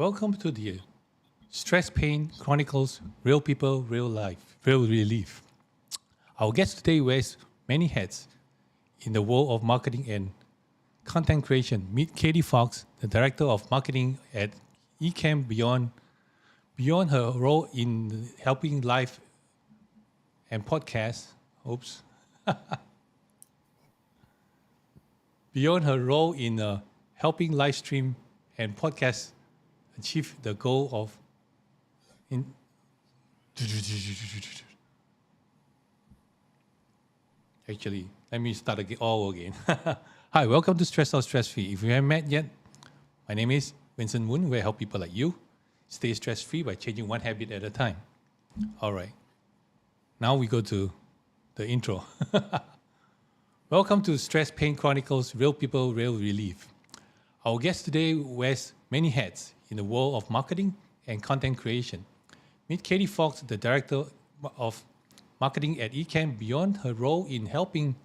Welcome to the Stress Pain Chronicles, Real People, Real Life, Real Relief. Our guest today wears many hats in the world of marketing and content creation. Meet Katie Fawkes, the Director of Marketing at Ecamm. Beyond her role in helping live and podcasts, beyond her role in helping live stream and podcasts achieve the goal of Actually, let me start all again. Hi, welcome to Stress Out Stress Free. If you haven't met yet, my name is Vincent Moon, where I help people like you stay stress free by changing one habit at a time. All right. Now we go to the intro. Welcome to Stress Pain Chronicles, Real People, Real Relief. Our guest today wears many hats in the world of marketing and content creation. Meet Katie Fawkes, the Director of Marketing at Ecamm. Beyond her role in helping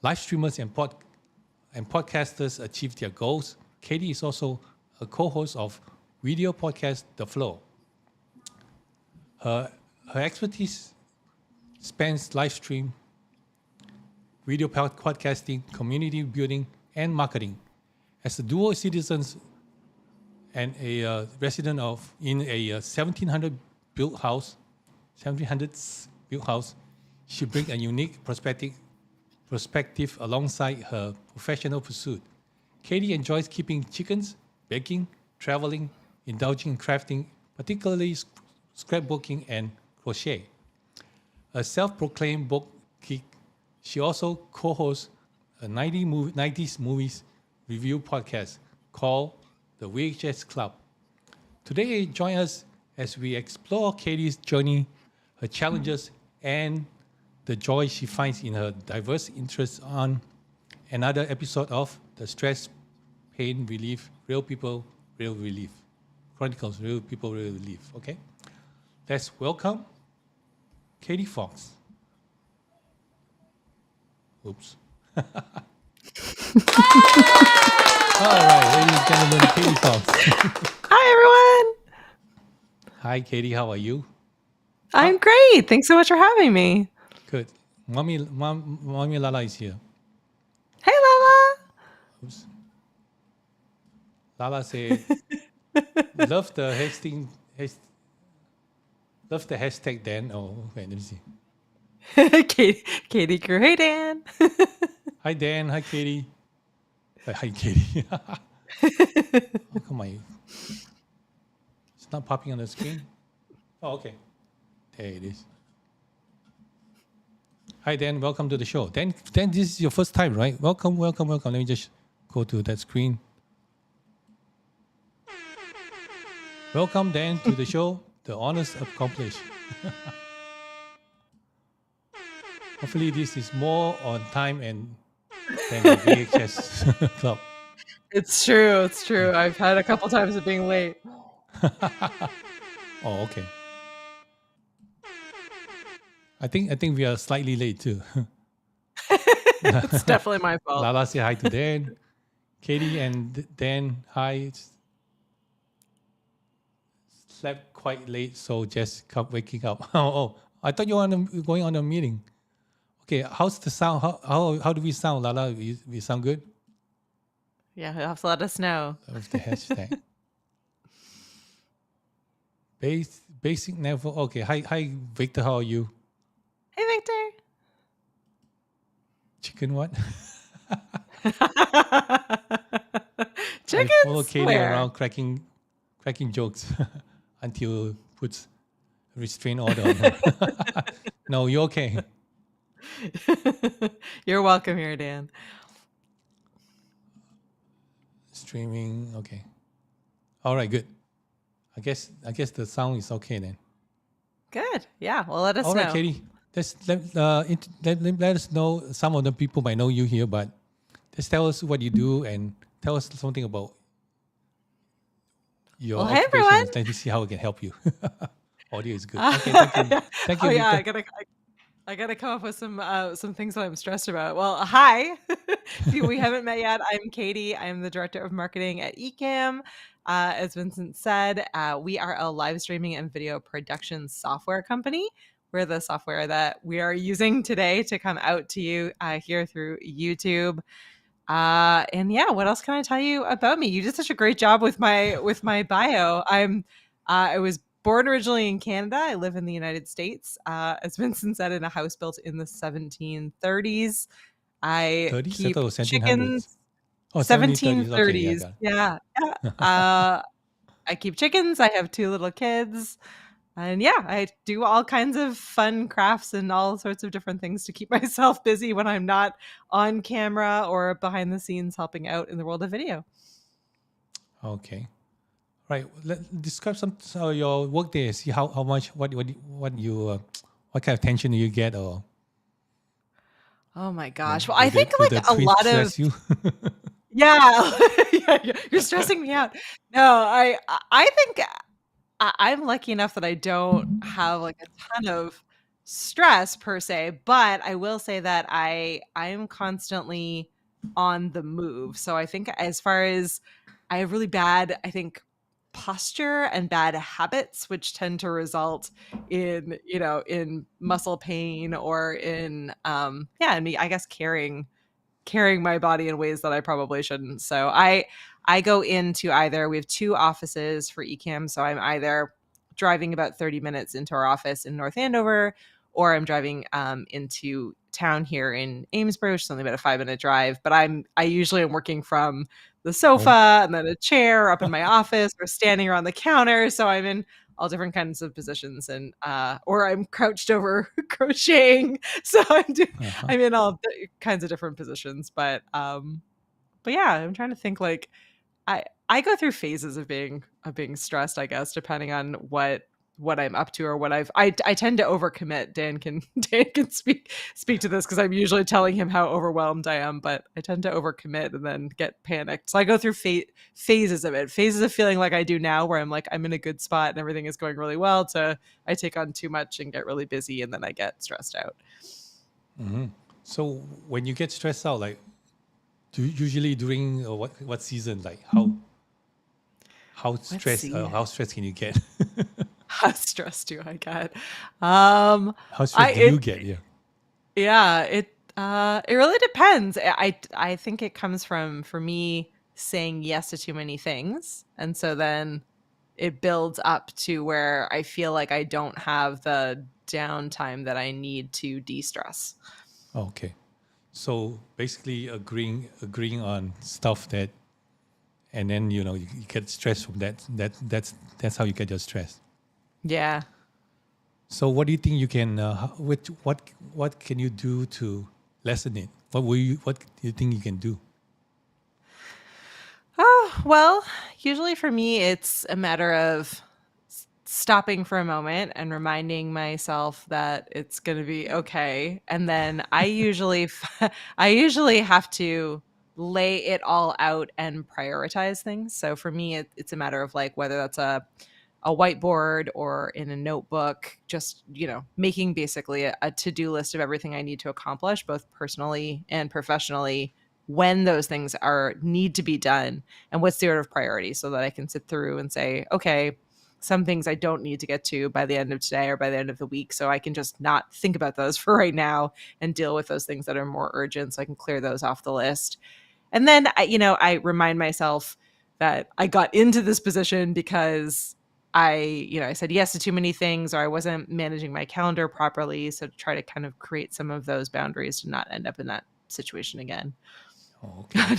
live streamers and podcasters achieve their goals, Katie is also a co-host of video podcast The Flow. Her expertise spans live stream, video podcasting, community building, and marketing. As a dual citizen and a resident in a 1700s built house, she brings a unique perspective alongside her professional pursuit. Katie enjoys keeping chickens, baking, traveling, indulging in crafting, particularly scrapbooking and crochet. A self-proclaimed book geek, she also co-hosts a 90s movies review podcast called The VHS Club. Today, join us as we explore Katie's journey, her challenges, and the joy she finds in her diverse interests on another episode of the Stress Pain Relief, Real People, Real Relief. Chronicles, Real People, Real Relief. Okay? Let's welcome Katie Fawkes. Oops. All right, ladies and gentlemen, Katie Fawkes. Hi, everyone. Hi, Katie. How are you? I'm great. Thanks so much for having me. Good. Mommy Lala is here. Hey, Lala. Oops. Lala said, love the hashtag Dan. Oh, okay, let me see. Katie Crew. Hey, Dan. Hi, Dan. Hi, Katie. Hi, Katie. How come it's not popping on the screen? Oh, okay. There it is. Hi, Dan. Welcome to the show. Dan, this is your first time, right? Welcome. Let me just go to that screen. Welcome, Dan, to the show. The honors accomplished. Hopefully, this is more on time than the VHS club. It's true. I've had a couple times of being late. Oh, okay. I think we are slightly late too. It's definitely my fault. Lala, say hi to Dan. Katie and Dan, hi. Slept quite late, so just kept waking up. Oh, I thought you were going on a meeting. Okay, how's the sound? How do we sound, Lala? We sound good? Yeah, you'll have to let us know. That was the hashtag. Basic level. Okay, hi, Victor. How are you? Hey, Victor. Chicken what? Chickens? I follow Katie around cracking jokes until puts a restraint order on her. No, you're okay. You're welcome here, Dan. Streaming, okay. All right, good. I guess the sound is okay then. Good. Yeah. Well, let us know. All right, Katie. Let us know. Some of the people might know you here, but just tell us what you do and tell us something about your occupation. Hey, everyone. Let me see how we can help you. Audio is good. Okay, thank you. Thank you. Oh, yeah. I gotta come up with some things that I'm stressed about. Well, hi. If we haven't met yet, I'm Katie. I'm the director of marketing at Ecamm. As Vincent said, we are a live streaming and video production software company. We're the software that we are using today to come out to you here through YouTube. And yeah, what else can I tell you about me? You did such a great job with my bio. I was born originally in Canada. I live in the United States. As Vincent said, in a house built in the 1730s. I 30s? I thought keep it was 1700s. chickens. Oh, 1730s. Okay, yeah, 1730s. got Yeah. Yeah. it. I keep chickens. I have 2 little kids. And yeah, I do all kinds of fun crafts and all sorts of different things to keep myself busy when I'm not on camera or behind the scenes helping out in the world of video. Okay. Right. Describe some your work day. See how much what kind of tension do you get, or Oh my gosh. Well, I do think the like a twins lot of stress you? yeah, yeah, you're stressing me out. No, I think I'm lucky enough that I don't have like a ton of stress per se, but I will say that I'm constantly on the move. So I think as far as I have really bad, I think posture and bad habits, which tend to result in, in muscle pain or in yeah, and me, I guess carrying my body in ways that I probably shouldn't. So I go into either we have 2 offices for Ecamm, so I'm either driving about 30 minutes into our office in North Andover, or I'm driving into town here in Amesbury, which is only about a 5-minute drive. But I usually am working from the Home. sofa and then a chair up in my office or standing around the counter. So I'm in all different kinds of positions, and or I'm crouched over crocheting. So Uh-huh. I'm in all kinds of different positions. But yeah, I'm trying to think like I go through phases of being stressed, I guess, depending on what I'm up to or what I tend to overcommit. Dan can Dan can speak to this because I'm usually telling him how overwhelmed I am, but I tend to overcommit and then get panicked. So I go through phases of it, phases of feeling like I do now, where I'm like I'm in a good spot and everything is going really well. To I take on too much and get really busy, and then I get stressed out. Hmm. So when you get stressed out, like usually during what season, like Let's see. how stressed can you get? How stressed do I get? How I stressed do you it get? Yeah. Yeah, it really depends. I think it comes from for me saying yes to too many things. And so then it builds up to where I feel like I don't have the downtime that I need to de-stress. Okay. So basically agreeing on stuff that, and then you get stressed from that. That's how you get your stress. Yeah. So what do you think you can? What can you do to lessen it? What do you think you can do? Oh, well, usually for me, it's a matter of stopping for a moment and reminding myself that it's going to be okay. And then I usually have to lay it all out and prioritize things. So for me, it's a matter of like whether that's a whiteboard or in a notebook, just, making basically a to-do list of everything I need to accomplish, both personally and professionally, when those things need to be done and what's the order of priority, so that I can sit through and say, okay, some things I don't need to get to by the end of today or by the end of the week. So I can just not think about those for right now and deal with those things that are more urgent. So I can clear those off the list. And then I remind myself that I got into this position because I said yes to too many things, or I wasn't managing my calendar properly. So to try to kind of create some of those boundaries to not end up in that situation again. Oh, okay.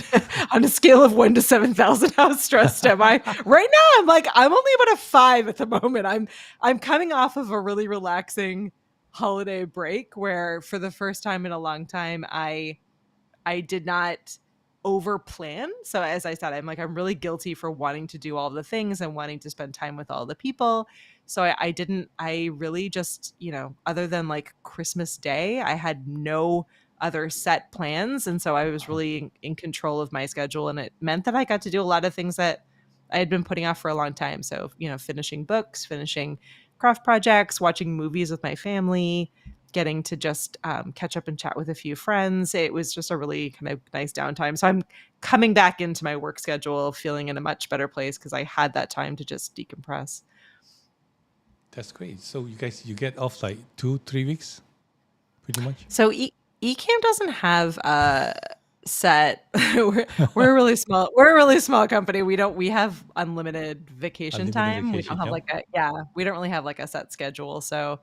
On a scale of 1 to 7,000, how stressed am I? Right now, I'm only about a 5 at the moment. I'm coming off of a really relaxing holiday break where, for the first time in a long time, I did not over plan. So as I said, I'm really guilty for wanting to do all the things and wanting to spend time with all the people. So I really just, other than like Christmas Day, I had no other set plans. And so I was really in control of my schedule. And it meant that I got to do a lot of things that I had been putting off for a long time. So, finishing books, finishing craft projects, watching movies with my family, getting to just catch up and chat with a few friends. It was just a really kind of nice downtime. So I'm coming back into my work schedule feeling in a much better place because I had that time to just decompress. That's great. So you get off like 2-3 weeks, pretty much. So Ecamm doesn't have a set. We're a really small. We're a really small company. We have unlimited vacation time. We don't have we don't really have like a set schedule. So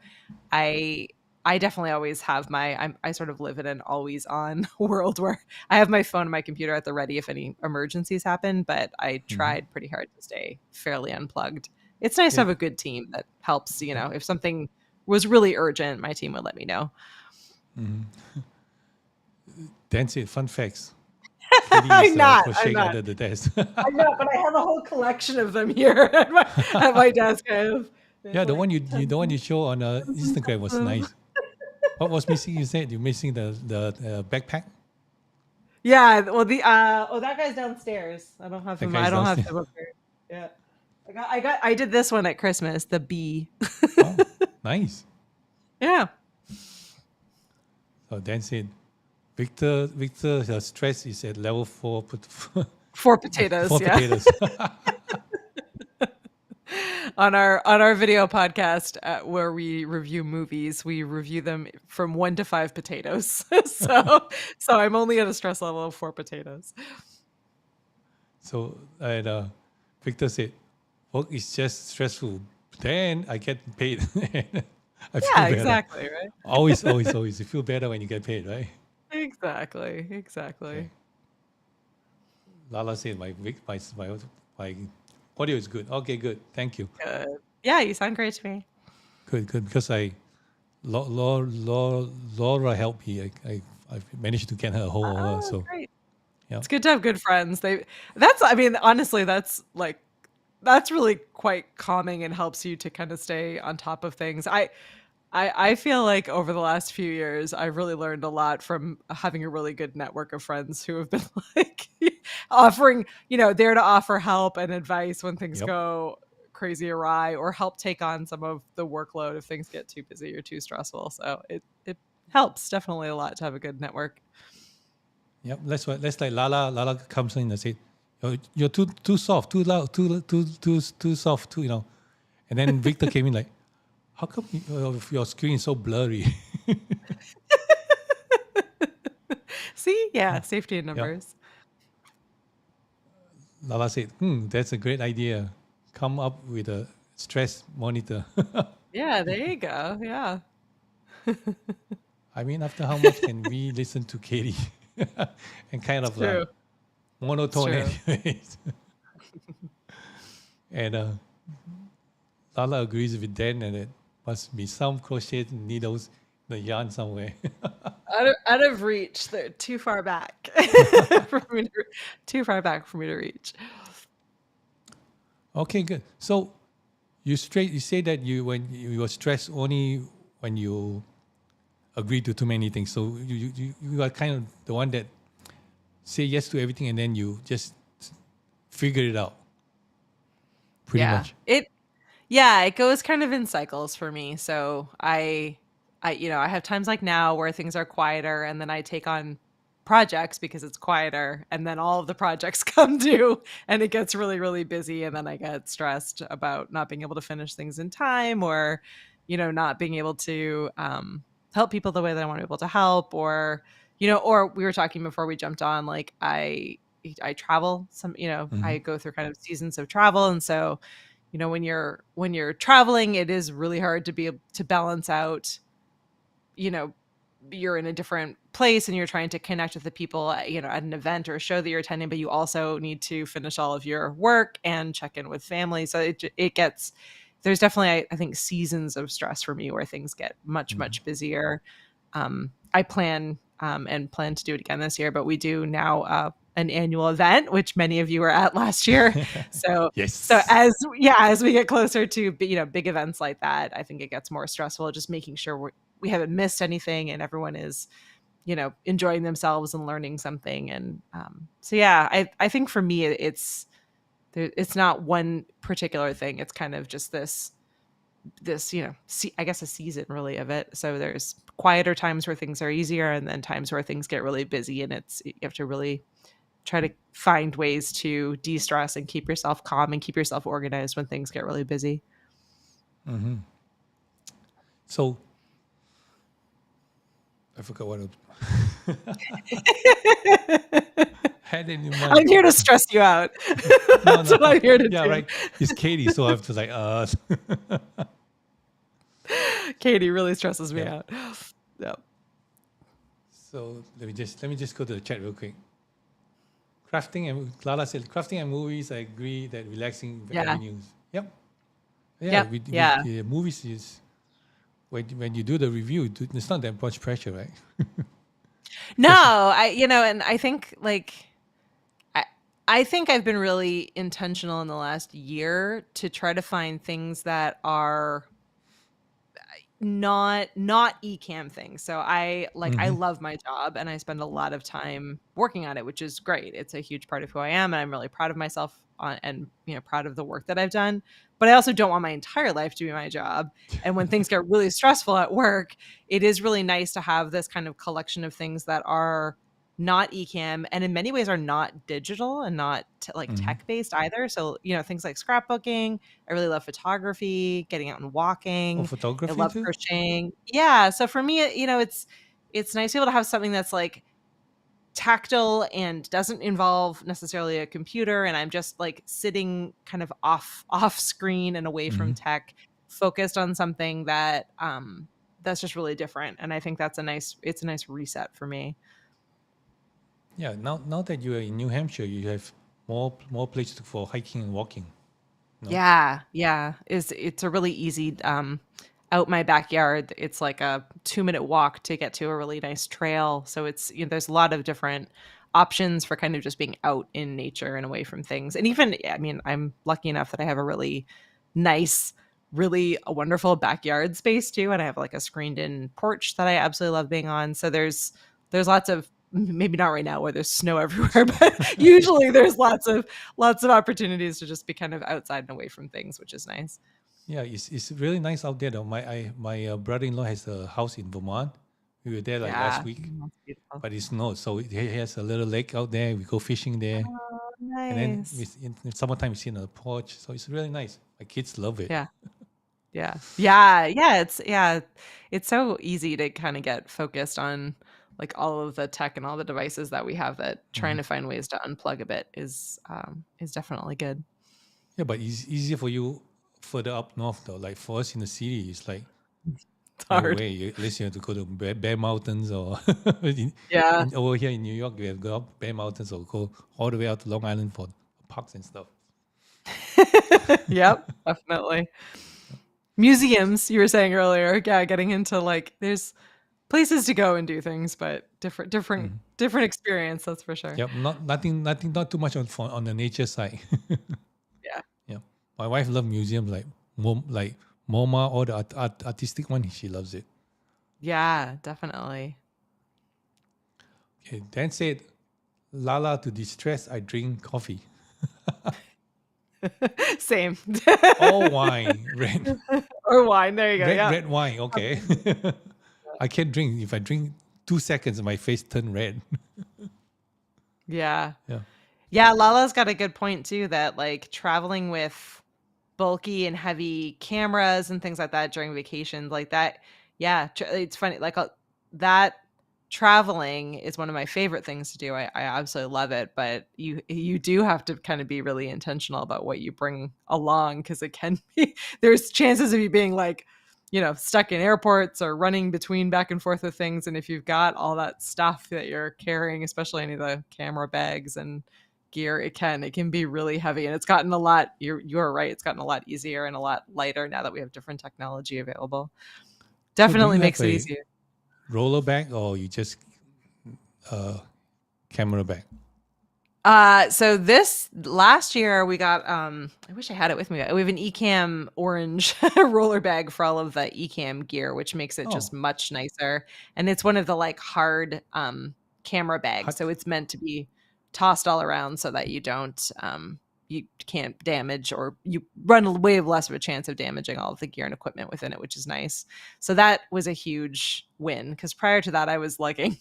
I definitely always have I sort of live in an always on world where I have my phone and my computer at the ready if any emergencies happen, but I tried pretty hard to stay fairly unplugged. It's nice to have a good team that helps, if something was really urgent, my team would let me know. That's it. Fun facts. I'm not under the desk. I'm not, but I have a whole collection of them here at my desk. The one you show on Instagram was nice. What was missing? You said you're missing the backpack. Yeah, well that guy's downstairs. I don't have him. I don't have him up here. Yeah, I did this one at Christmas. The bee. Oh, nice. Yeah. So that's it. Victor, stress is at level 4. 4 potatoes. 4 potatoes. On our video podcast where we review movies, we review them from 1 to 5 potatoes. so I'm only at a stress level of 4 potatoes. So Victor said, work is just stressful. Then I get paid. I feel better. Exactly, right? Always. You feel better when you get paid, right? Exactly. Okay. Lala said my audio is good. Okay, good. Thank you. Good. Yeah, you sound great to me. Good. Because Laura helped me. I managed to get her a hold of her. So great. Yeah. It's good to have good friends. Honestly, that's really quite calming and helps you to kind of stay on top of things. I feel like over the last few years, I've really learned a lot from having a really good network of friends who have been like offering, there to offer help and advice when things go crazy awry, or help take on some of the workload if things get too busy or too stressful. So it helps definitely a lot to have a good network. Yep. Let's like Lala comes in and says, "You're too soft, too loud, too soft, too." And then Victor came in like, how come your screen is so blurry? See? Safety in numbers. Lala said, that's a great idea. Come up with a stress monitor. Yeah, there you go. Yeah. I mean, after how much can we listen to Katie? And kind of like monotone anyways. And Lala agrees with Dan, and it must be some crochet needles, the yarn somewhere. out of reach. They're too far back. Too far back for me to reach. Okay, good. So you say that when you are stressed only when you agree to too many things. So you are kind of the one that say yes to everything, and then you just figure it out. Pretty much. It goes kind of in cycles for me. So I have times like now where things are quieter, and then I take on projects because it's quieter, and then all of the projects come due and it gets really, really busy, and then I get stressed about not being able to finish things in time, or not being able to help people the way that I want to be able to help, or or we were talking before we jumped on, like I travel some, I go through kind of seasons of travel, and so when you're traveling, it is really hard to be able to balance out, you're in a different place and you're trying to connect with the people, at an event or a show that you're attending, but you also need to finish all of your work and check in with family. So there's definitely, I think, seasons of stress for me where things get much, much busier. I plan to do it again this year, but we do now an annual event, which many of you were at last year. So yes. So as we get closer to big events like that, I think it gets more stressful, just making sure we haven't missed anything and everyone is enjoying themselves and learning something. And I think for me it's not one particular thing. It's kind of just this this, I guess a season really of it. So there's quieter times where things are easier, and then times where things get really busy, and you have to really try to find ways to de-stress and keep yourself calm and keep yourself organized when things get really busy. So I forgot what had it in mind. I'm here to stress you out. That's what I'm here to do. Yeah, right. It's Katie, so I have to Katie really stresses me out. Yeah. So let me just go to the chat real quick. Lala said, crafting and movies. I agree that relaxing avenues. Yep. Yeah. The movies is when you do the review, it's not that much pressure, right? No, and I think I think I've been really intentional in the last year to try to find things that are not Ecamm things. So I love my job, and I spend a lot of time working on it, which is great. It's a huge part of who I am, and I'm really proud of myself and proud of the work that I've done. But I also don't want my entire life to be my job. And when things get really stressful at work, it is really nice to have this kind of collection of things that are not Ecamm, and in many ways are not digital and not tech based either. So things like scrapbooking. I really love photography, getting out and walking. Photography I love too? crocheting. Yeah. So for me, it's nice to be able to have something that's like tactile and doesn't involve necessarily a computer, and I'm just like sitting kind of off screen and away from tech, focused on something that that's just really different. And I think it's a nice reset for me. Yeah, now that you are in New Hampshire, you have more places for hiking and walking. No? Yeah. It's a really easy out my backyard. It's like a 2-minute walk to get to a really nice trail. So it's there's a lot of different options for kind of just being out in nature and away from things. And even I'm lucky enough that I have a really nice, really a wonderful backyard space too, and I have like a screened in porch that I absolutely love being on. So there's lots of, maybe not right now where there's snow everywhere, but usually there's lots of opportunities to just be kind of outside and away from things, which is nice. Yeah, it's really nice out there though. My brother-in-law has a house in Vermont. We were there last week, That's beautiful. but it's not. So he has a little lake out there. We go fishing there, Oh, and then nice. in summertime we sit on the porch. So it's really nice. My kids love it. It's so easy to kind of get focused on like all of the tech and all the devices that we have, that trying to find ways to unplug a bit is definitely good. Yeah, but it's easier for you further up north though. Like for us in the city, it's like It's no hard. way. Unless you have to go to Bear Mountains or Yeah. over here in New York, you have to go up Bear Mountains or go all the way out to Long Island for parks and stuff. Yep, definitely. Museums, you were saying earlier, getting into like there's places to go and do things, but different experience, that's for sure. Yep, not too much on the nature side. Yeah. Yeah, my wife loves museums like MoMA, or the artistic one. She loves it. Yeah, definitely. Okay, Dan said, Lala, to distress, I drink coffee. Same. Or wine, red. Or wine. There you go. Red wine, okay. I can't drink. If I drink 2 seconds, my face turn red. Yeah. Yeah. Yeah, Lala's got a good point too, that like traveling with bulky and heavy cameras and things like that during vacations like that. Yeah, it's funny. Like that traveling is one of my favorite things to do. I absolutely love it, but you do have to kind of be really intentional about what you bring along, because it can be there's chances of you being like stuck in airports or running between back and forth with things, and if you've got all that stuff that you're carrying, especially any of the camera bags and gear, it can be really heavy. And it's gotten a lot, you're right, it's gotten a lot easier and a lot lighter now that we have different technology available. Definitely makes it easier. Roller bag, or you just camera bag? So this last year we got I wish I had it with me. We have an Ecamm orange roller bag for all of the Ecamm gear, which makes it just much nicer. And it's one of the like hard camera bags. So it's meant to be tossed all around so that you don't you can't damage, or you run a way less of a chance of damaging all of the gear and equipment within it, which is nice. So that was a huge win, because prior to that, I was lugging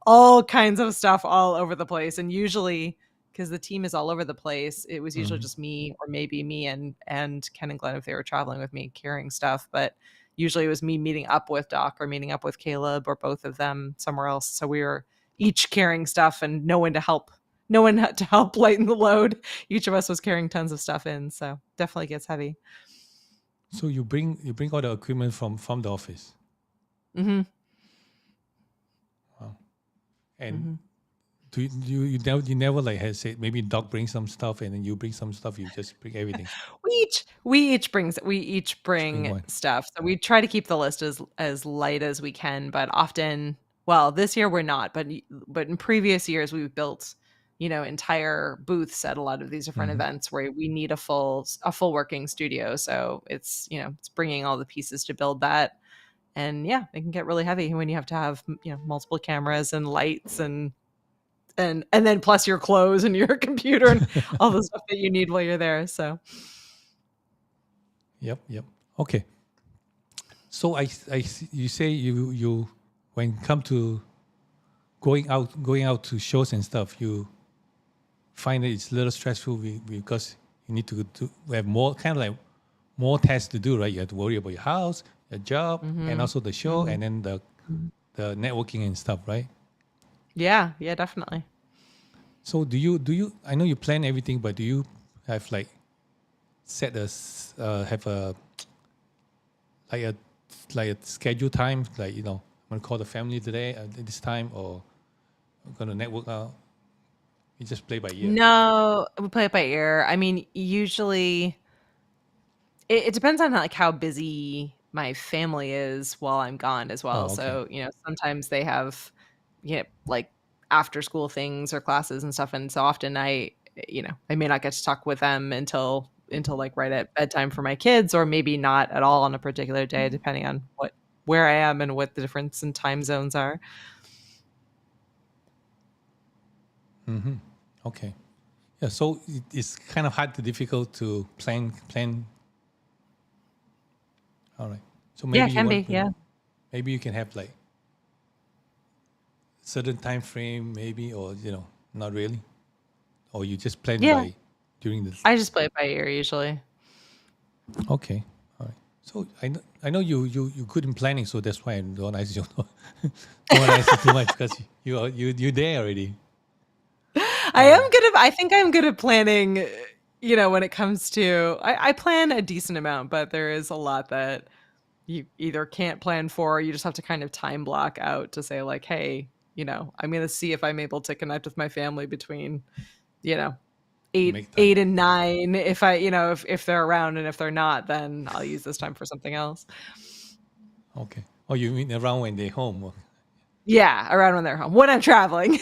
all kinds of stuff all over the place. And usually, because the team is all over the place, it was usually just me, or maybe me and Ken and Glenn if they were traveling with me carrying stuff. But usually it was me meeting up with Doc or meeting up with Caleb or both of them somewhere else. So we were each carrying stuff and no one to help lighten the load. Each of us was carrying tons of stuff in, so definitely gets heavy. So you bring all the equipment from the office. Mm-hmm. Wow. And do you never like had said maybe Doc bring some stuff and then you bring some stuff, you just bring everything? We each bring one. stuff. So we try to keep the list as light as we can, but often, well, this year we're not, but in previous years we've built, entire booths at a lot of these different events where we need a full working studio. So it's, it's bringing all the pieces to build that. And yeah, it can get really heavy when you have to have, multiple cameras and lights and then plus your clothes and your computer and all the stuff that you need while you're there. So Yep. Okay. So you say you when it come to going out to shows and stuff, you find that it's a little stressful because you need to have more more tasks to do, right? You have to worry about your house, your job, and also the show, and then the networking and stuff, right? Yeah, definitely. So do you? I know you plan everything, but do you have like set have a schedule time, like I'm gonna call the family today at this time, or I'm gonna network out? You just play by ear. No, we play it by ear. I mean, usually it depends on like how busy my family is while I'm gone as well. Oh, okay. So, sometimes they have, like after school things or classes and stuff. And so often I may not get to talk with them until like right at bedtime for my kids, or maybe not at all on a particular day, depending on where I am and what the difference in time zones are. Okay. Yeah. So it's kind of difficult to plan. All right. So maybe Yeah, it can be. Yeah. maybe you can have like certain time frame, maybe, or not really, or you just plan by during the. I just play it by ear usually. Okay. All right. So I know you good in planning, so that's why I don't ask you don't ask you too much, because you there already. I think I'm good at planning, when it comes to, I plan a decent amount, but there is a lot that you either can't plan for, or you just have to kind of time block out to say like, hey, I'm going to see if I'm able to connect with my family between, 8 and 9. If I, if they're around, and if they're not, then I'll use this time for something else. Okay. Oh, you mean around when they're home? Yeah, around when they're home. When I'm traveling,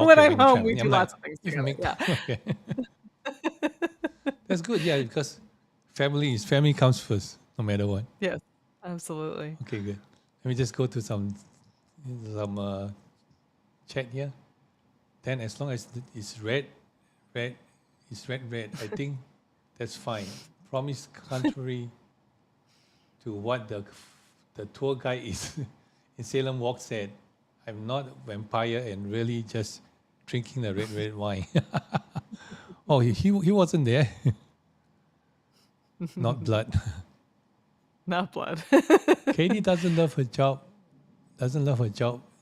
when I'm home, we do lots of things together. Okay. That's good. Yeah, because family comes first, no matter what. Yes, absolutely. Okay, good. Let me just go to some chat here. Then as long as it's red, I think that's fine. Promise contrary to what the tour guide is in Salem Walk said, I'm not a vampire and really just drinking the red wine. Oh, he wasn't there. Not blood. Not blood. Katie doesn't love her job.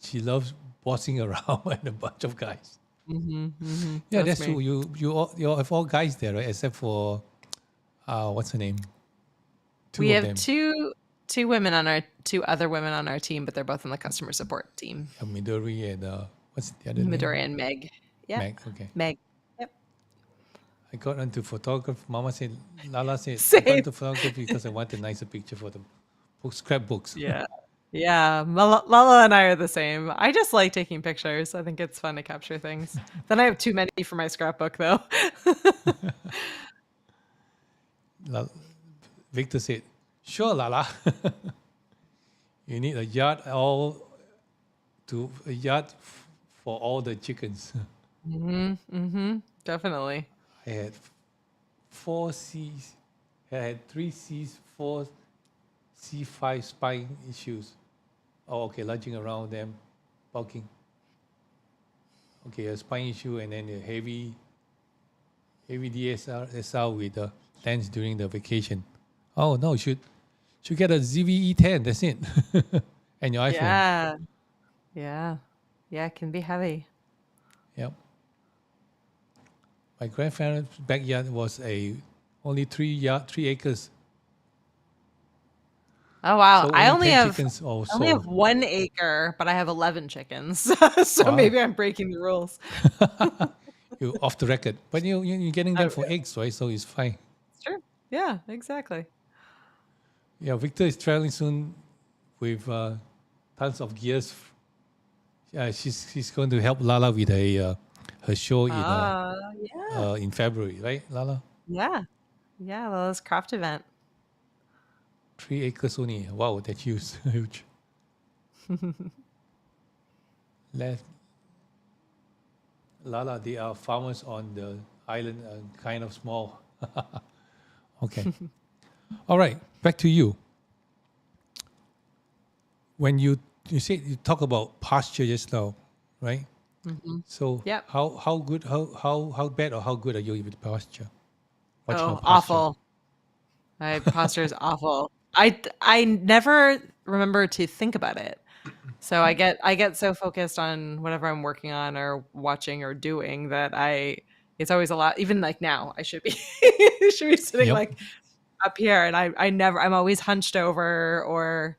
She loves bossing around with a bunch of guys. Yeah, that's true. You have all guys there, right? Except for what's her name? We have two other women on our team, but they're both on the customer support team. Midori and what's the other name? Midori and Meg. Yeah. Meg. Okay. Meg. Yep. I got into photography. Lala said, Same. I got into photography because I want a nicer picture for the scrapbooks. Yeah. Yeah. Lala and I are the same. I just like taking pictures. I think it's fun to capture things. Then I have too many for my scrapbook, though. Victor said, sure, Lala. You need a yard for all the chickens. Definitely. I had 4 C's, had 3 C's, 4 C5 spine issues. Oh, okay, lunging around them, bulking. Okay, a spine issue and then a heavy DSR with lens during the vacation. Oh no, should get a ZVE10. That's it, and your iPhone. Yeah. Yeah. Yeah, it can be heavy. Yep. My grandparents' backyard was only 3 acres. Oh wow. So I only only 10 have chickens or I only have so. 1 acre, but I have 11 chickens. So Wow. maybe I'm breaking the rules. You're off the record. But you're getting them Oh, for eggs, right? So it's fine. it's true. Yeah, exactly. Yeah, Victor is traveling soon with tons of gears. She's going to help Lala with her show Yeah. in February, right, Lala? Yeah. Yeah, Lala's craft event. 3 acres only. Wow, that's huge. Huge. Lala, they are farmers on the island, kind of small. Okay. All right, back to you. When you said you talk about posture just now, right? So Yep. how good how bad or how good are you with posture? What's your Oh, posture? awful. My posture is awful. I never remember to think about it. So I get so focused on whatever I'm working on or watching or doing that it's always a lot. Even like now, I should be should be sitting Yep. like up here, and I'm always hunched over or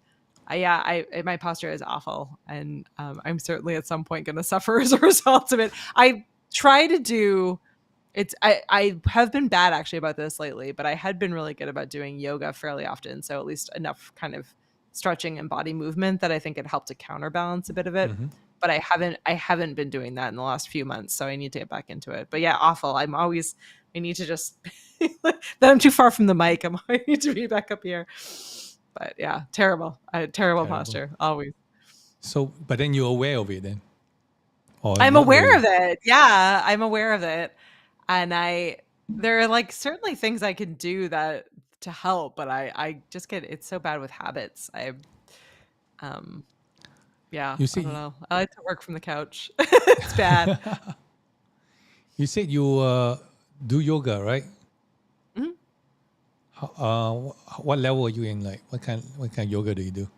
my posture is awful, and I'm certainly at some point going to suffer as a result of it. I try to do I have been bad actually about this lately, but I had been really good about doing yoga fairly often. So at least enough kind of stretching and body movement that I think it helped to counterbalance a bit of it. Mm-hmm. But I haven't been doing that in the last few months. So I need to get back into it. But yeah, awful. I need to just then I'm too far from the mic. I need to be back up here. But yeah, terrible. Terrible posture. Always. So, but then you're aware of it then? Or I'm not aware really? of it. Yeah, I'm aware of it. And there are like certainly things I can do that to help, but I just it's so bad with habits. Yeah, You I don't said know. I like to work from the couch. It's bad. you said you do yoga, right? Mhm. What level are you in? Like, what kind of yoga do you do?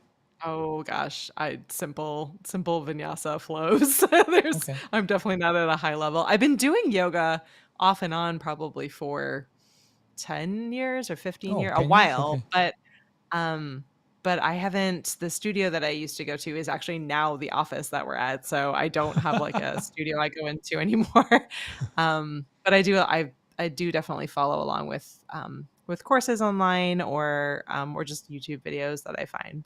Oh gosh, simple vinyasa flows. Okay. I'm definitely not at a high level. I've been doing yoga off and on probably for 10 years or 15 Oh, years, a 10 years? while, Okay. um but I haven't the studio that I used to go to is actually now the office that we're at. So I don't have like a studio I go into anymore. But I do definitely follow along with courses online or just YouTube videos that I find.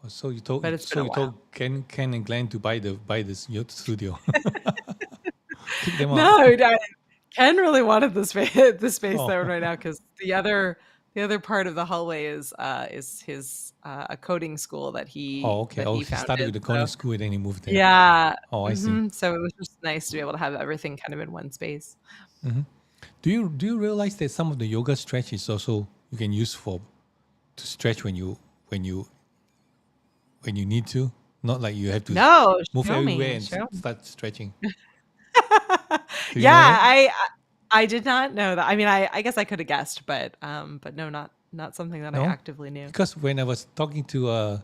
So But it's been a you while. told Ken and Glenn to buy this your studio. Kick them out. No, Ken really wanted the space Oh, that we're right now because the other part of the hallway is his a coding school that oh, he okay. Oh, he started founded. with the So coding school and then he moved there. yeah, Oh, I see. so it was just nice to be able to have everything kind of in one space. Do you realize that some of the yoga stretch is also you can use to stretch when you when you need to, not like you have to No, move show everywhere me, and show me. start stretching. Do you Yeah, know that? I did not know that. I mean, I guess I could have guessed, but no, not something that I No, actively knew. because when I was talking to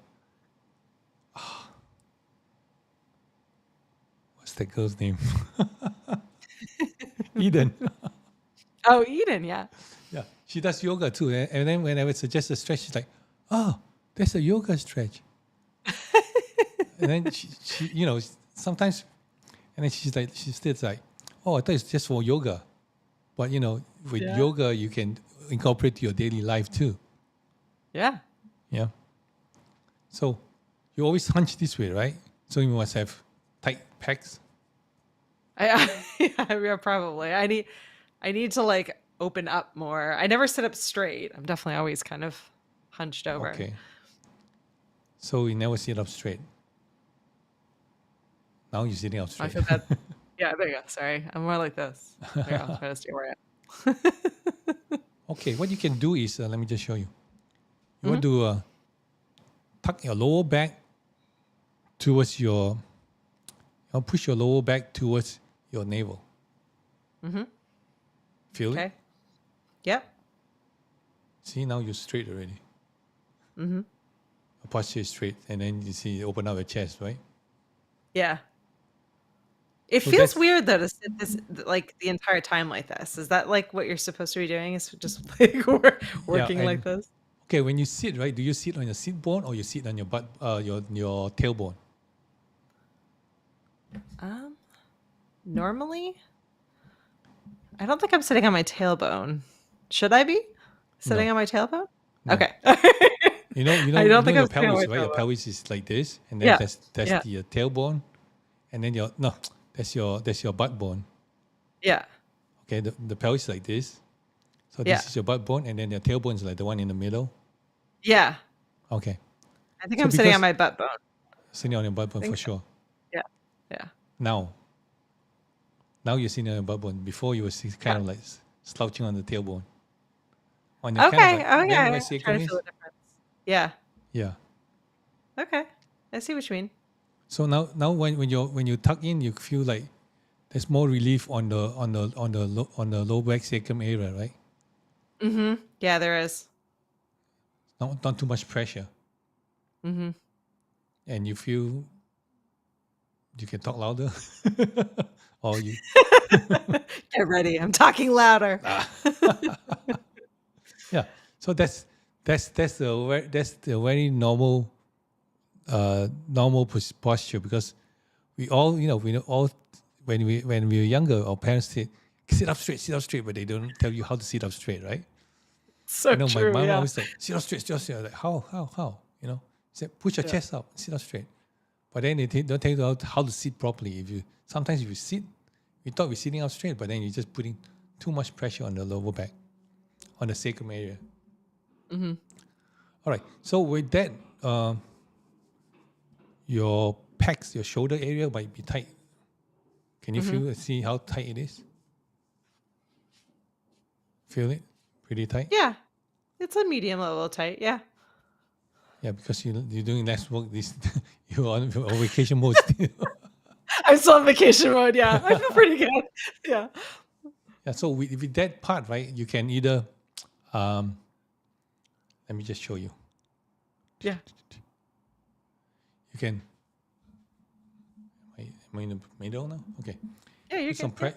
what's that girl's name? Eden. Oh, Eden, yeah. Yeah, she does yoga too. And then when I would suggest a stretch, she's like, "Oh, there's a yoga stretch." And then she sometimes, and then she's still like, "Oh, I thought it's just for yoga," but with Yeah. yoga you can incorporate to your daily life too. Yeah. Yeah. So you always hunch this way, right? So you must have tight pecs. Yeah, probably. I need to like open up more. I never sit up straight. I'm definitely always kind of hunched over. Okay. So you never sit up straight. Now you're sitting up I straight. feel bad. Yeah, there you go. Sorry. I'm more like this. There you go. I'll try to stay where I am. Okay, what you can do is, let me just show you. You want to tuck your lower back towards push your lower back towards your navel. Feel it? Okay. Yep. See, now you're straight already. Your posture is straight, and then you see you open up your chest, right? Yeah. It So feels that's weird though to sit this like the entire time like this. Is that like what you're supposed to be doing? Is just like yeah. working like And this? okay, when you sit, right? Do you sit on your sit bone or you sit on your butt, your tailbone? Normally, I don't think I'm sitting on my tailbone. Should I be sitting No, on my tailbone? no. Okay. You know, I don't think your I'm sitting on my pelvis, right? Your tailbone. pelvis is like this, and then Yeah. that's Yeah. the tailbone, and then that's your butt bone. Yeah. Okay, the pelvis is like this. So Yeah. this is your butt bone, and then your tailbone is like the one in the middle. Yeah. Okay, I think so I'm sitting on because my butt bone. sitting on your butt I bone for think so. sure. Yeah. Yeah. Now you're sitting on your butt bone. Before you were kind Yeah. of like slouching on the tailbone. On your kind of Okay. like, Okay. remember where I'm trying sacrum to feel is? the difference. Yeah. Yeah. Okay. I see what you mean. So now when you tuck in, you feel like there's more relief on the low back sacrum area, right? Yeah, there is. Not too much pressure, and you feel you can talk louder, or you Get ready. I'm talking louder. yeah. So that's the very normal posture, because we all when we were younger, our parents said sit up straight, but they don't tell you how to sit up straight, right? So My true. mom Yeah. always like sit up straight. I'm like how said push your chest up, sit up straight. But then they don't tell you how to sit properly. If you sit, we thought we're sitting up straight, but then you're just putting too much pressure on the lower back, on the sacrum area. All right. So with that, your pecs, your shoulder area might be tight. Can you see how tight it is? Feel it? Pretty tight? Yeah. It's a medium level tight. Yeah. Yeah, because you're doing less work. You're on vacation mode still. I'm still on vacation mode. Yeah. I feel pretty good. Yeah. Yeah. So with that part, right, you can either, let me just show you. Yeah. You can. Am I in the middle now? Okay. Yeah, you're Put some good.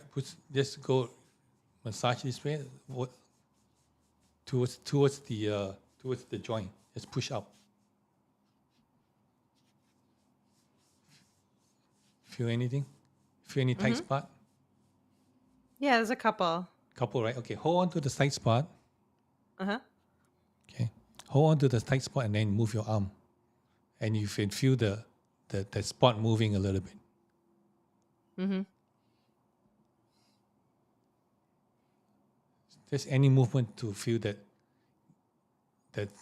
just go massage this way. Towards the joint. Just push up. Feel anything? Feel any tight spot? Yeah, there's a couple. Couple, right? Okay. Hold on to the tight spot. Uh-huh. Okay. Hold on to the tight spot and then move your arm, and you can feel the spot moving a little bit. Just any movement to feel that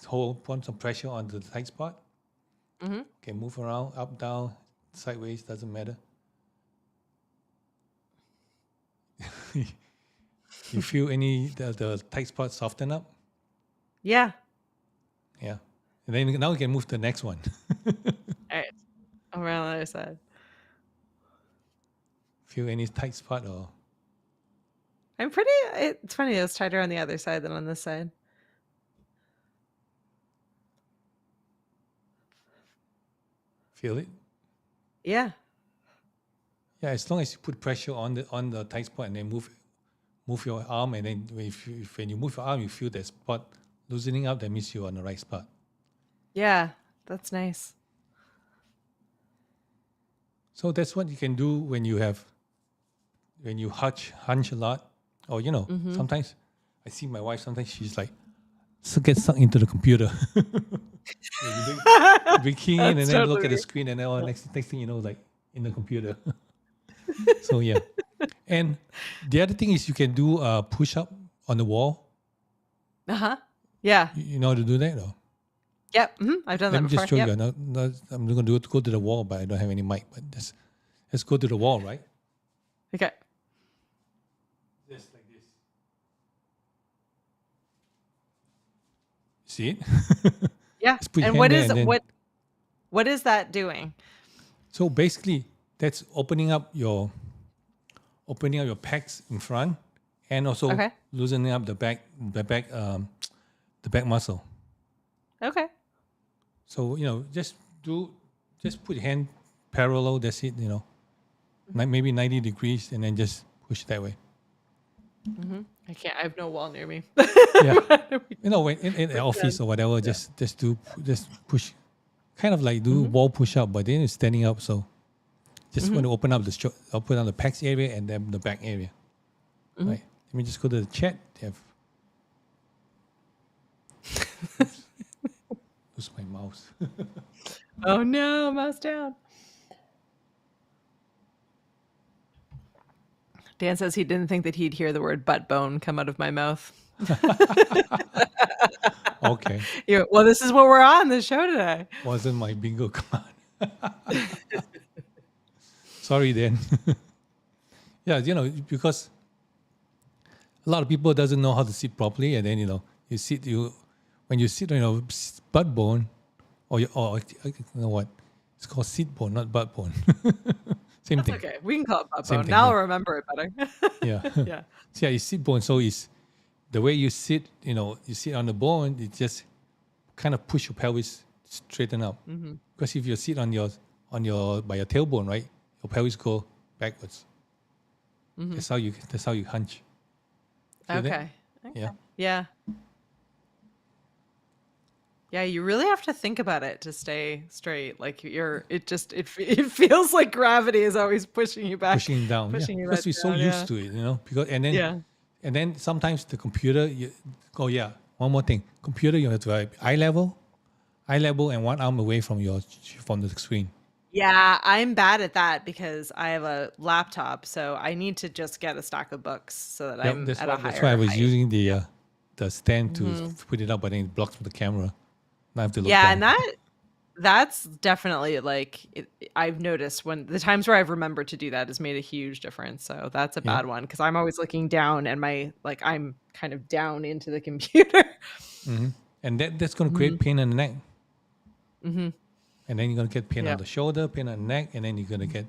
hold, put some pressure on the tight spot. Okay, move around, up, down, sideways, doesn't matter. You feel the tight spot soften up? Yeah. Yeah. And then now we can move to the next one. All right. Around the other side. Feel any tight spot or? It's funny. It was tighter on the other side than on this side. Feel it? Yeah. Yeah, as long as you put pressure on the tight spot and then move your arm, and then when you move your arm, you feel that spot loosening up, that means you're on the right spot. Yeah. That's nice. So that's what you can do when you hunch a lot, or sometimes I see my wife. Sometimes she's like, get sucked into the computer. Be keying in and then look at the screen, and then next thing you know, like in the computer. So yeah, and the other thing is you can do a push up on the wall. Yeah. You know how to do that, or? Yep. I've done Let that me before. just show Yep. you. I'm going to go to the wall, but I don't have any mic. But let's go to the wall, right? Okay. Just like this. See it? Yeah. Just put your And hand there and then. what is that doing? So basically, that's opening up your pecs in front, and also Okay. loosening up the back muscle. Okay. So just put your hand parallel. That's it. Maybe 90 degrees, and then just push that way. I can't. I have no wall near me. Yeah. When in the office or whatever, just push, kind of like do wall push up, but then it's standing up. So just want to open up open up the pecs area and then the back area. Right. Let me just go to the chat. Lose my mouse. Oh no, mouse down. Dan says he didn't think that he'd hear the word butt bone come out of my mouth. Okay. Well, this is what we're on the show today. Wasn't my bingo card. Sorry, Dan. Yeah, because a lot of people doesn't know how to sit properly, and then when you sit butt bone, or you know what, it's called sit bone, not butt bone. Same thing. Okay, we can call it butt Same bone. thing, Now yeah. I'll remember it better. Yeah. Yeah. So it's sit bone. So it's the way you sit. You sit on the bone. It just kind of push your pelvis straighten up. Because if you sit on your by your tailbone, right, your pelvis go backwards. That's how you hunch. See that? Okay. Yeah. Yeah. Yeah, you really have to think about it to stay straight. Like it feels like gravity is always pushing you back. Pushing down. Pushing Yeah. you Because back we're so down, used to it, because and then sometimes the computer. One more thing. Computer, you have to have eye level, and one arm away from the screen. Yeah, I'm bad at that because I have a laptop, so I need to just get a stack of books so that I'm at a higher That's why I was height. using the stand to put it up, but then it blocks the camera. Now I have to look Yeah, down. and that's definitely I've noticed when the times where I've remembered to do that has made a huge difference. So that's a bad one because I'm always looking down and I'm kind of down into the computer. And that's going to create pain in the neck. And then you're going to get pain on the shoulder, pain on the neck, and then you're going to get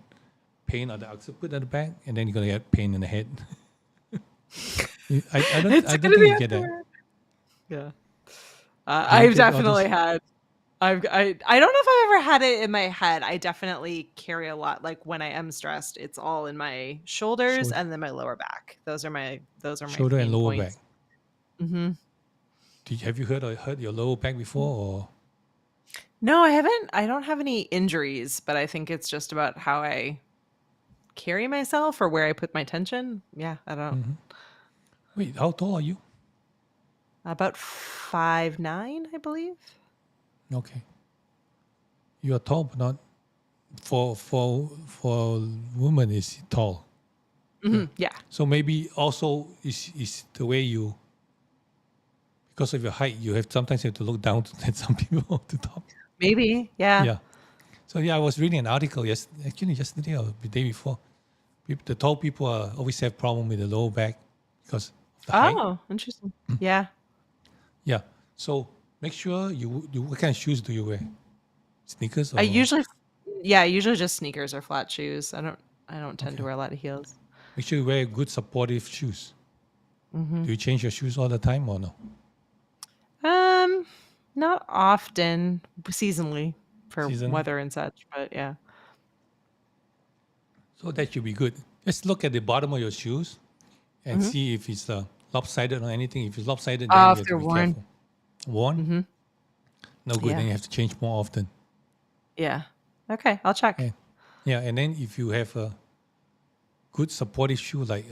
pain on the occiput at the back, and then you're going to get pain in the head. I don't think you get that. Yeah. I've definitely had. I don't know if I've ever had it in my head. I definitely carry a lot. Like when I am stressed, it's all in my shoulders and then my lower back. Those are my Shoulder and main lower points. back. Have you hurt your lower back before? Or No, I haven't. I don't have any injuries, but I think it's just about how I carry myself or where I put my tension. Yeah, I don't. wait, how tall are you? About 5'9", I believe. Okay, you are tall, but not for women is tall. Yeah. So maybe also is the way you, because of your height, sometimes you have to look down at some people at the top. Maybe. Yeah. Yeah. So I was reading an article yesterday or the day before. The tall people always have problem with the lower back because of the height. Oh, interesting. Yeah. Yeah. So make sure what kind of shoes do you wear? Sneakers? Or? I usually just sneakers or flat shoes. I don't tend to wear a lot of heels. Make sure you wear good supportive shoes. Do you change your shoes all the time or no? Not often, seasonally for weather and such, but yeah. So that should be good. Just look at the bottom of your shoes and see if it's lopsided or anything. If it's lopsided, then you have to be careful. Worn? No good. Yeah. Then you have to change more often. Yeah. Okay, I'll check. Yeah, and then if you have a good supportive shoe, like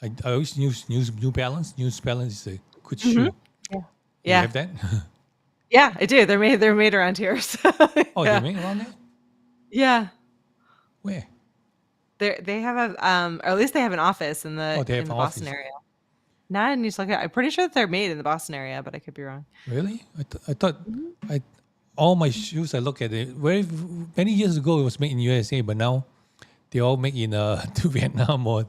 I always use New Balance. New Balance is a good shoe. Yeah. You have that? Yeah, I do. They're made around here. So, Oh, they're made around there? yeah. Where? They have or at least they have an office in the They have in the an Boston office. area. Now I need to look at. I'm pretty sure that they're made in the Boston area, but I could be wrong. Really? I thought all my shoes I look at it many years ago it was made in USA, but now they all make in to Vietnam or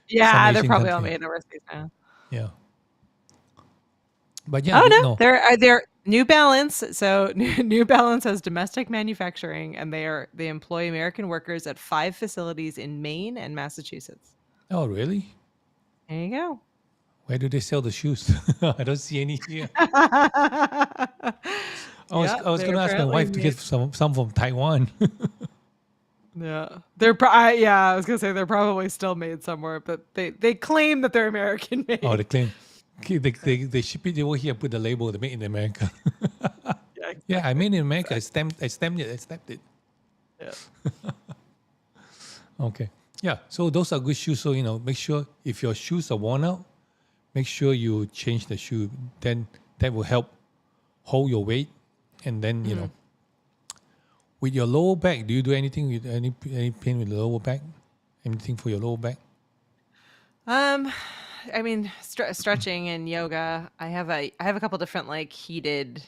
Yeah, some they're Asian probably all country. made overseas now. Yeah. But yeah, Oh no, no. they're New Balance. So New Balance has domestic manufacturing, and they employ American workers at 5 facilities in Maine and Massachusetts. Oh, really? There you go. Where do they sell the shoes? I don't see any here. Yeah, I was they going to ask my apparently wife to get some from Taiwan. yeah, I was gonna say they're probably still made somewhere, but they claim that they're American made. Oh, they claim they ship it over here, put the label, they made in America. Yeah, Yeah, I exactly. made it in America. I stamped it. Yeah. Okay. Yeah. So those are good shoes. So make sure if your shoes are worn out, make sure you change the shoe. Then that will help hold your weight. And then with your lower back, do you do anything with any pain with the lower back? Anything for your lower back? I mean, stretching and yoga. I have a couple different like heated,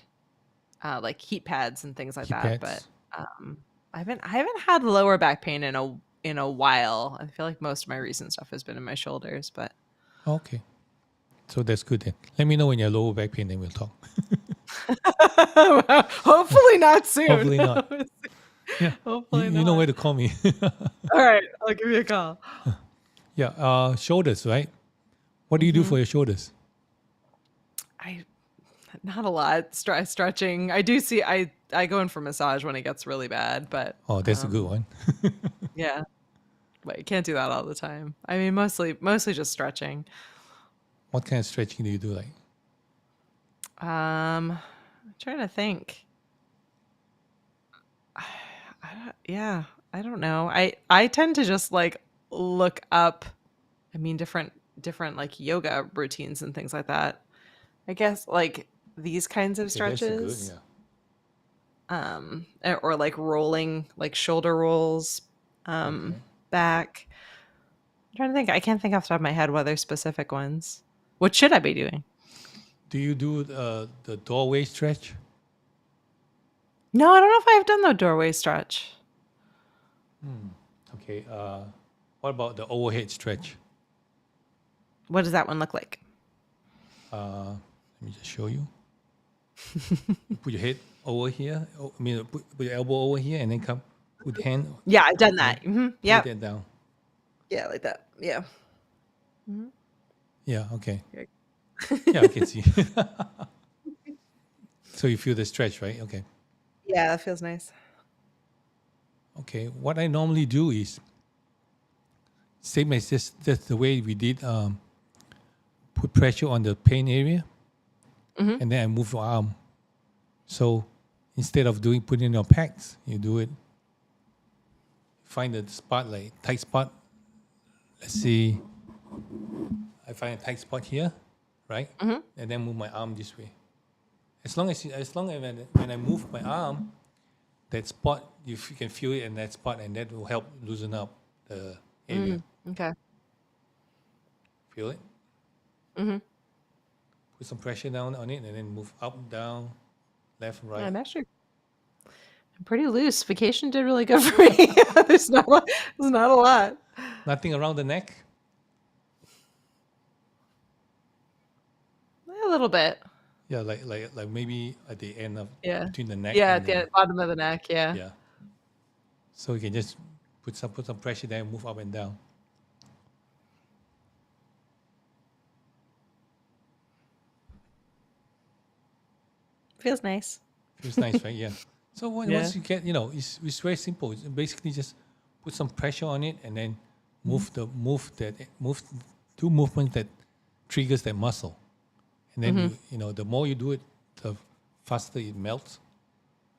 like heat pads and things like Heat that. But pads? I haven't had lower back pain in a while. I feel like most of my recent stuff has been in my shoulders, but Okay. So that's good then. Let me know when you have lower back pain, then we'll talk. hopefully not soon. Hopefully not. Yeah. Hopefully You know not. where to call me. All right, I'll give you a call. Yeah. Shoulders, right? What do you do for your shoulders? I Not a lot. Stretching. I do see. I go in for massage when it gets really bad, but Oh, that's a good one. yeah, but you can't do that all the time. I mean, mostly just stretching. What kind of stretching do you do? Like, I'm trying to think. Yeah, I don't know. I tend to just like look up. I mean, different like yoga routines and things like that. I guess like these kinds of yeah, that's a good. stretches. Yeah. Or like rolling, like shoulder rolls, Okay. back. I'm trying to think. I can't think off the top of my head whether specific ones. What should I be doing? Do you do the doorway stretch? No, I don't know if I've done the doorway stretch. Okay. What about the overhead stretch? What does that one look like? Let me just show you. You put your head over here. Put your elbow over here, and then put the hand. Yeah, I've done that. Yeah, Put that down. yeah, like that. Yeah. Yeah. Okay. Okay. Yeah, I can see. So you feel the stretch, right? Okay. Yeah, that feels nice. Okay. What I normally do is same as just the way we did. Put pressure on the pain area, and then I move your arm. So instead of putting your pecs, you do it. Find a spot like tight spot. Let's see. I find a tight spot here, right? And then move my arm this way. As long as when I move my arm, that spot you can feel it in that spot, and that will help loosen up the area. Okay. Feel it? Put some pressure down on it, and then move up, down, left, right. I'm pretty loose. Vacation did really good for me. There's not a lot. Nothing around the neck. A little bit. Yeah, like maybe at the end of Yeah. between the neck Yeah, and at the bottom of the neck. Yeah. yeah. So you can just put some pressure there and move up and down. Feels nice. Feels nice, right? Yeah. So Yeah. once you get, it's very simple. It's basically just put some pressure on it and then move do movement that triggers that muscle, and then the more you do it, the faster it melts.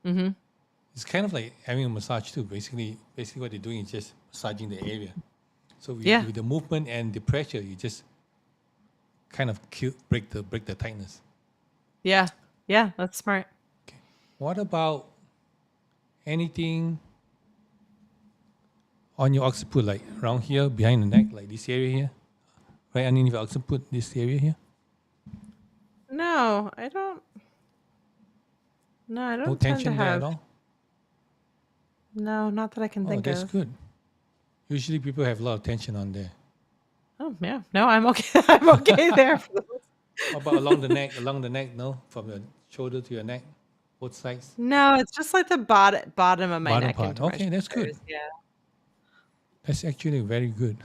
It's kind of like having a massage too. Basically what they're doing is just massaging the area. So with the movement and the pressure, you just kind of break the tightness. Yeah. Yeah, that's smart. Okay. What about anything on your occiput, like around here, behind the neck, like this area here, right underneath your occiput, this area here? No, I don't. No, I don't No tend to tension there at have. all? No, not that I can Oh, think that's of. good. Usually people have a lot of tension on there. Oh yeah. No, I'm okay. I'm okay there. How about along the neck? Along the neck, no? From your shoulder to your neck, both sides, No, it's just like the bottom of my bottom neck part. into my Okay, that's good. shoulders. Yeah. That's actually very good.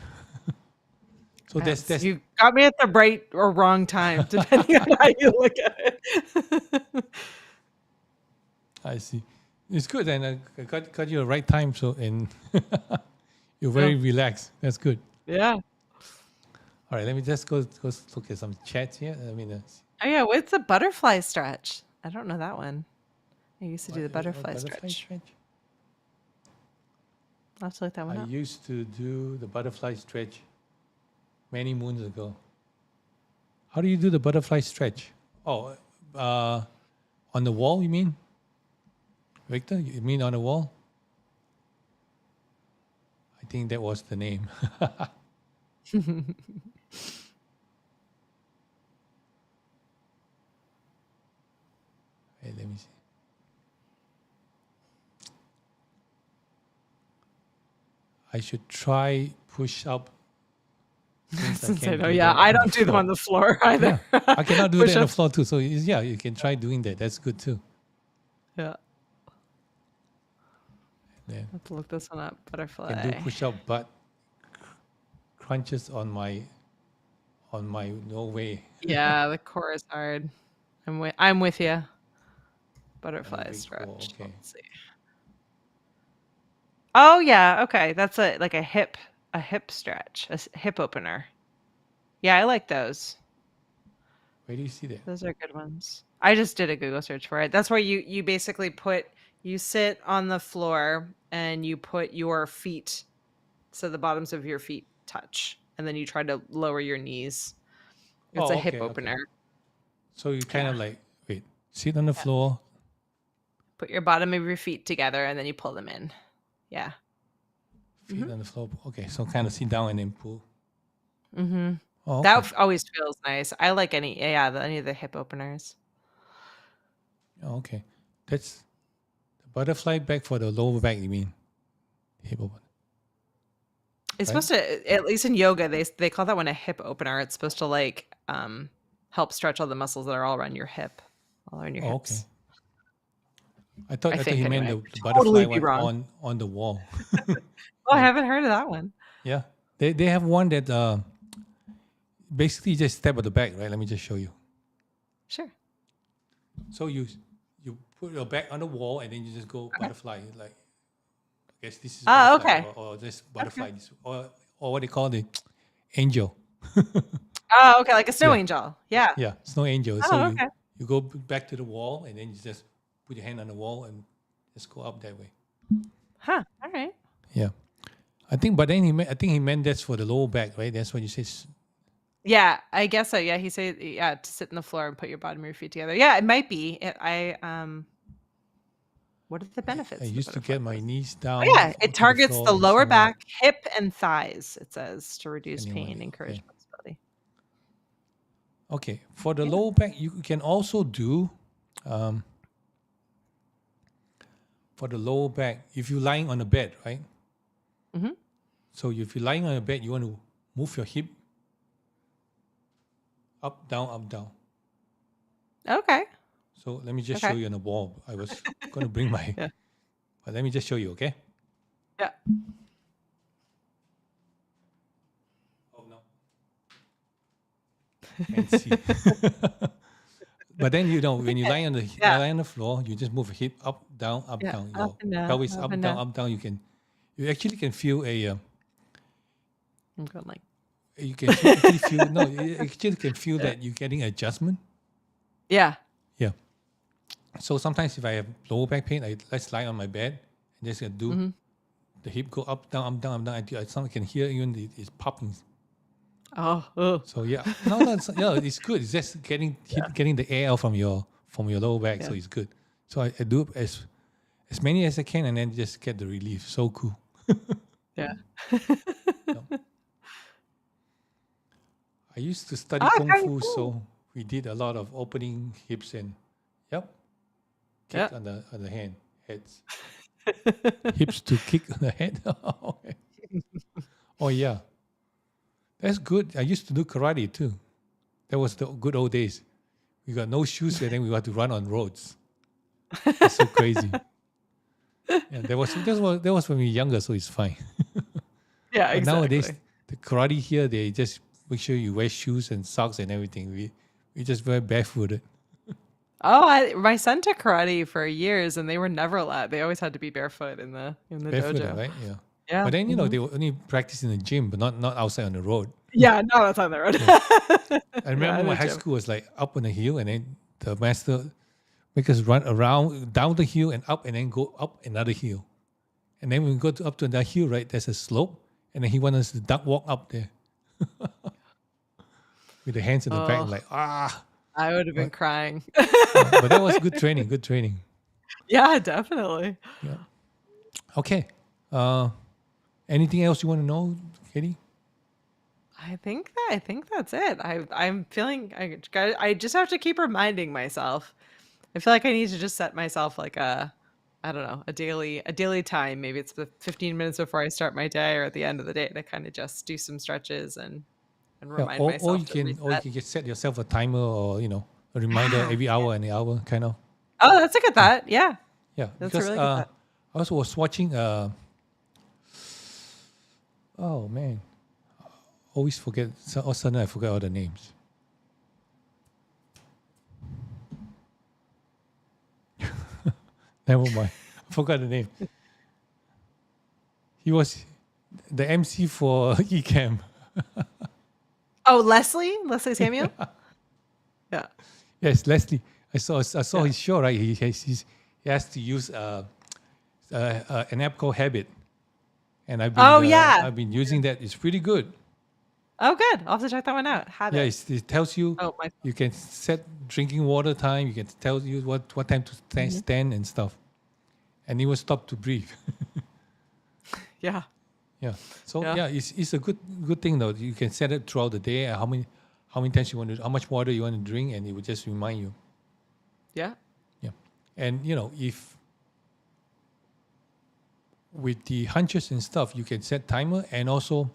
So that's You got me at the right or wrong time, depending on how you look at it. I see. It's good, and I got you the right time. So and you're Yeah. very relaxed. That's good. Yeah. All right, let me just go look at some chats here. Oh yeah, what's the butterfly stretch? I don't know that one. I used to do the butterfly stretch. I'll have to look that one I up. used to do the butterfly stretch many moons ago. How do you do the butterfly stretch? Oh, on the wall, you mean? Victor, you mean on the wall? I think that was the name. Hey, let me see. I should try push up. Since I can't do that I on the don't do them floor. on the floor either. Yeah, I cannot do that on the Push-ups. floor too. So yeah, you can try doing that. That's good too. Yeah. Yeah. Have to look this one up. Butterfly. Can do push up, but crunches on my no way. Yeah, the core is hard. I'm with you. Butterfly Very stretch. cool, okay. Let's see. Oh yeah, okay. That's a hip stretch, hip opener. Yeah, I like those. Where do you see that? Those are good ones. I just did a Google search for it. That's where you basically you sit on the floor and you put your feet so the bottoms of your feet touch, and then you try to lower your knees. It's a hip Okay. opener. So you kind of like sit on the floor. Put your bottom of your feet together and then you pull them in. Yeah. Feet on the floor. Okay, so kind of sit down and then pull. Mm-hmm. Oh, okay. That always feels nice. I like any of the hip openers. Oh, okay. That's the butterfly back for the lower back, you mean? Hip open. It's supposed to, at least in yoga, they call that one a hip opener. It's supposed to like help stretch all the muscles that are all around your hip, all around your hips. Okay. I thought he meant anyway. the butterfly Totally one on the wall. Oh, I haven't heard of that one. Yeah. They have one that basically just step at the back, right? Let me just show you. Sure. So you put your back on the wall and then you just go butterfly. Like, I guess this is butterfly, okay. or just butterfly, this, or what they call the angel. Oh, okay, like a snow angel. Yeah. Yeah, snow angel. Oh, So okay. you go back to the wall and then you just put your hand on the wall and just go up that way. Huh. All right. Yeah. I think he meant that's for the lower back, right? That's what you said. Yeah, I guess so. Yeah, he said to sit on the floor and put your bottom of your feet together. Yeah, it might be. What are the benefits? I of the used to butterfly get my pose? knees down. Oh, yeah, to it targets floor the and lower somewhere. back, hip, and thighs. It says to reduce Anyone, pain, encourage okay. flexibility. Okay, for the lower back, you can also do for the lower back, if you're lying on a bed, right? Mm-hmm. So if you're lying on a bed, you want to move your hip up, down. Okay. So let me just show you on the wall. I was going to bring my, but let me just show you, okay? Yeah. Oh, no. Can't see. But then, when you lie on the floor, you just move your hip up, down, up, down. Your up and down, pelvis up up, and down, down. up, down. You actually can feel I'm going like. you can actually feel, no, you actually can feel that you're getting adjustment. Yeah. Yeah. So sometimes if I have lower back pain, let's lie on my bed and just do the hip go up, down, up, down, up, down. Until I can hear even it's popping. Oh. So yeah, it's good. It's just getting the air out from your lower back, so it's good. So I do as many as I can, and then just get the relief. So cool. Yeah. I used to study Kung Fu, so we did a lot of opening hips and kick on the heads. Hips to kick on the head. Oh yeah. That's good. I used to do karate too. That was the good old days. we got no shoes, and then we had to run on roads. It's so crazy. Yeah, that was when we were younger, so it's fine. Yeah, But nowadays, exactly. the karate here, they just make sure you wear shoes and socks and everything. We just wear barefooted, Oh, my son took karate for years, and they were never allowed. They always had to be barefoot in the barefooted, dojo. right? Yeah. Yeah. But then Hmm. they will only practice in the gym, but not outside on the road. Yeah. No, that's on the road. Yeah. I Yeah, remember in my a high gym. school was like up on the hill, and then the master make us run around down the hill and up, and then go up another hill. And then when we go up to that hill, right, there's a slope, and then he wants us to duck walk up there with the hands in the back, Oh, and like ah. I would have been But crying. yeah, but that was good training. Good training. Yeah, definitely. Yeah. Okay. Uh, anything else you want to know, Katie? I think that's it. I'm feeling I just have to keep reminding myself. I feel like I need to just set myself like a I don't know, a daily time. Maybe it's the 15 minutes before I start my day or at the end of the day to kind of just do some stretches and Yeah. remind myself to Or you reset. can just set yourself a timer, or a reminder Yeah. every hour and the hour, kind of. Oh, that's a good Yeah. thought. Yeah. Yeah. That's a Because really good thought. I also was watching. Oh man, always forget. So all of a sudden I forget all the names. Never mind. I forgot the name. He was the MC for Ecamm. Oh, Leslie Samuel? Yeah. Yes, Leslie. I saw Yeah. his show, right. He has to use an app called Habit, and Oh, yeah. I've been using that. It's pretty good. Oh, good. I'll have to check that one out. Yeah, Habit. it tells you Oh, my. you can set drinking water time. You can tell you what time to Mhm. stand and stuff, and it will stop to breathe. Yeah. Yeah. So Yeah. yeah, it's a good thing though. You can set it throughout the day. How many times you want to, how much water you want to drink, and it will just remind you. Yeah. Yeah. And if with the hunches and stuff, you can set timer, and also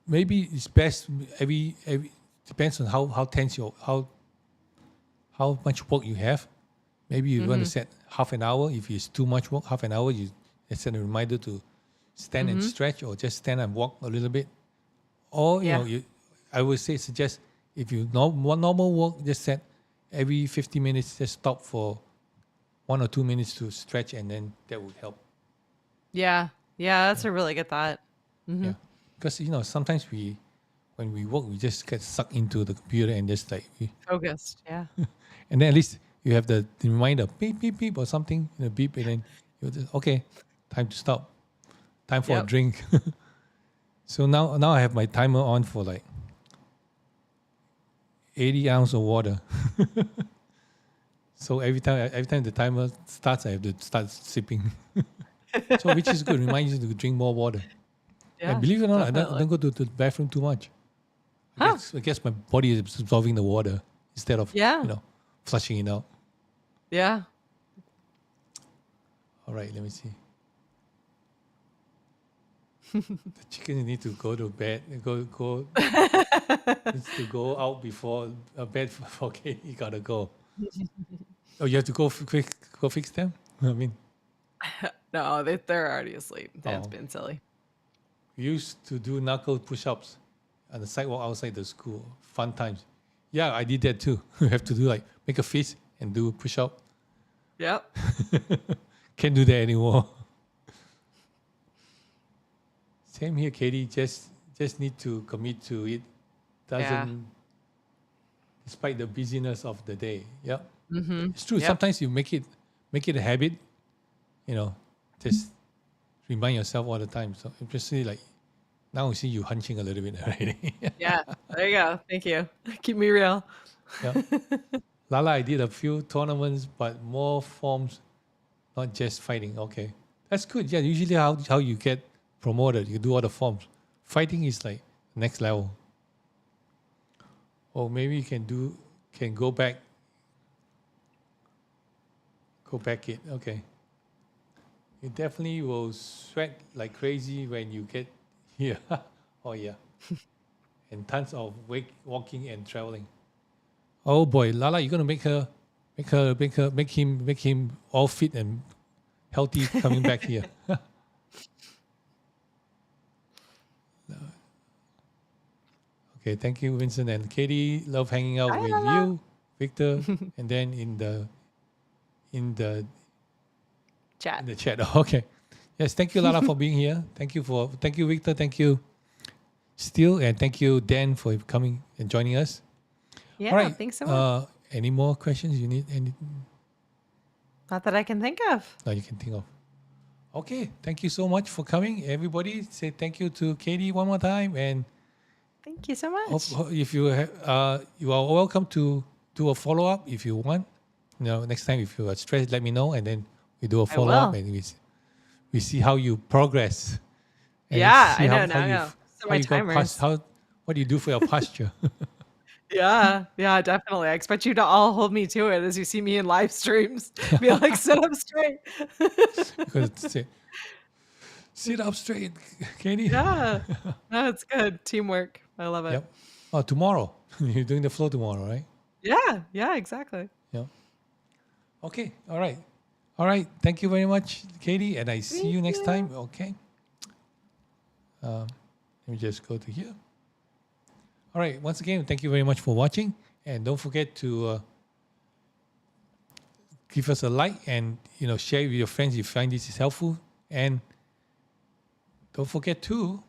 maybe it's best every depends on how tense how much work you have. Maybe you want to Mhm. set half an hour. If it's too much work, half an hour, you set a reminder to stand and Mhm. stretch, or just stand and walk a little bit. Or Yeah. I would suggest, if you normal work, just set every 50 minutes, just stop for 1 or 2 minutes to stretch, and then that would help. Yeah. Yeah, that's Yeah, a really good thought. yeah. Mhm. Because sometimes when we work, we just get sucked into the computer and just like Focused. Yeah. and then at least you have the reminder beep beep beep or something, beep, and then you just okay, time to stop, time for a Yep. drink. So now I have my timer on for like 80 ounces of water. So every time the timer starts, I have to start sipping. So which is good, reminds you to drink more water. And Yeah, believe it or not, I definitely. don't go to the bathroom too much. Huh. I guess my body is absorbing the water instead of Yeah. flushing it out. Yeah. All right, let me see. The chicken need to go to bed. Needs to go out before bed. Okay, you gotta go. Oh, you have to go quick. Go fix them. I mean, No, they're already asleep. That's oh, been silly. we used to do knuckle push-ups on the sidewalk outside the school. Fun times. Yeah, I did that too. You have to do like make a fist and do push-up. Yep. Can't do that anymore. Same here, Katie. Just need to commit to it. Yeah. Doesn't despite the busyness of the day. Yeah, Mhm. it's true. Yep. Sometimes you make it a habit. You know, just remind yourself all the time. So especially like now, we see you hunching a little bit already. Yeah. There you go. Thank you. Keep me real. Yeah, Lala, I did a few tournaments, but more forms, not just fighting. Okay, that's good. Yeah, usually how you get promoted, you do all the forms. Fighting is like next level. Or maybe you can go back it. Okay. You definitely will sweat like crazy when you get here. Oh yeah. And tons of walking and traveling. Oh boy, Lala, you're gonna make him all fit and healthy coming back here. Okay, thank you, Vincent and Katie. Love hanging out Bye, with Lala. you, Victor, and then in the Chat. chat. Okay. Yes, thank you, Lala, for being here. Thank you, Victor. Thank you, Steele, and thank you, Dan, for coming and joining us. Yeah, All right. thanks so much. Any more questions you need? Not that I can think of. No, you can think of. Okay. Thank you so much for coming, everybody. Say thank you to Katie one more time, and Thank you so much. if you you are welcome to do a follow up if you want. Next time if you are stressed, let me know, and then we do a follow up, will. and we see how you progress. And Yeah, see I know. how Now I you know. So how my you got timers. what do you do for your posture? Yeah, definitely. I expect you to all hold me to it as you see me in live streams. Be like, sit up straight. Because sit up straight, Katie. Yeah. No, it's good. Teamwork. I love it. Yep. Oh, tomorrow you're doing the flow tomorrow, right? Yeah, exactly. Yeah. Okay. All right. Thank you very much, Katie, and I see you next time. Okay. Let me just go to here. All right. Once again, thank you very much for watching, and don't forget to give us a like and share with your friends if you find this is helpful, and don't forget to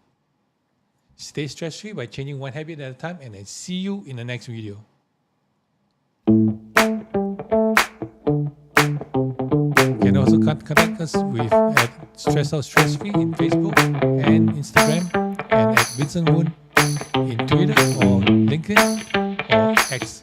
stay stress-free by changing one habit at a time. And I see you in the next video. You can also contact us at Stress Out Stress Free in Facebook and Instagram, and at Vincent Moon in Twitter or LinkedIn or X.